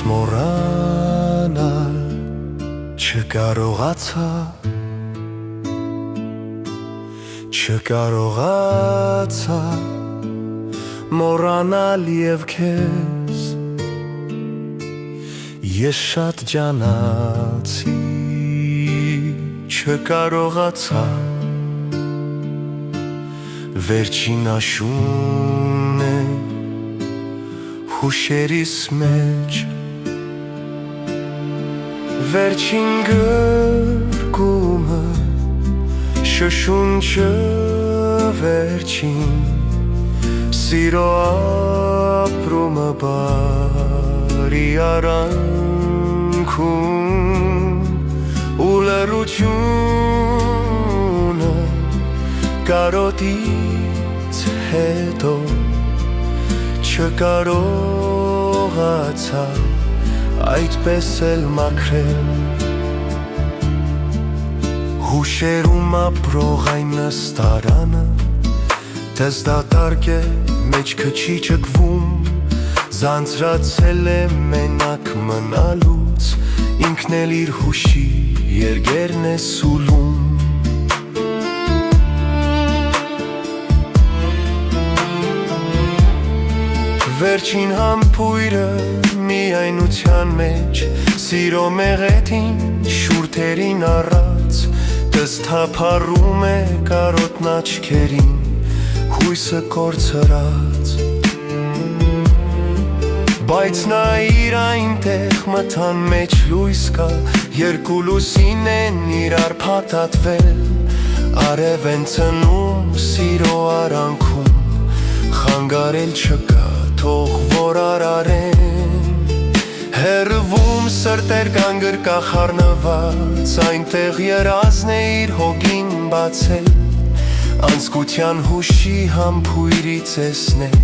մոռանալ չկարողացա մոռանալ և քեզ ես շատ ջանացի չկարողացա վերջին աշունն է հուշերիս մեջ վերջին գրկումը շշունչը վերջին սիրո ապրումը բարի արանքում ու լռությունը կարոտից հետո չկարողացա այդպես էլ մաքրել հուշերում ապրող այն նստարանը դες դատարկ է մեջքը չի ճկվում զանձրացել է մենակ մնալուց ինքն էլ իր հուշի երգերն է սուլում վերջին համբույրը միայնության մեջ սիրո մեղեդին շուրթերին առած դες թափառում է կարոտն աչքերին հույսը կորցրած բայց նա իր այնտեղ մթան մեջ լույս կա երկու լուսին են իրար փաթաթվել արև են ծնում սիրո արանքում խանգարել չկա թող որ արարեն հեռվում սրտեր կան գրկախառնված այնտեղ երազն է իր հոգին բացել անցկության հուշի համբույրից տեսնել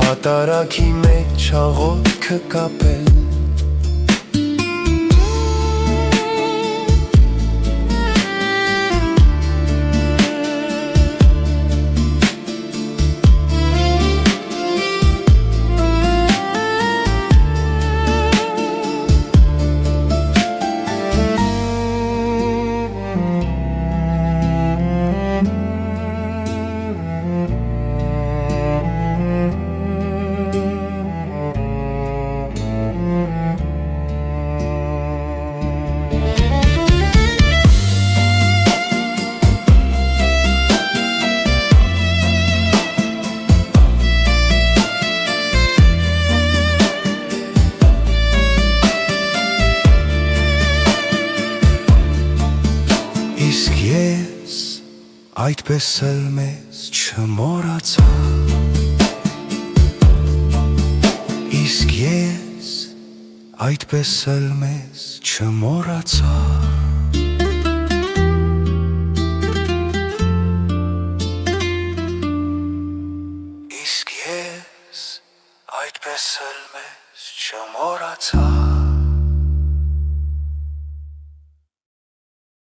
պատարագի մեջ աղոթքը կապել Իսկ ես այդպես էլ մեզ չմոռացա Իսկ ես այդպես էլ մեզ չմոռացա Իսկ ես այդպես էլ մեզ չմոռացա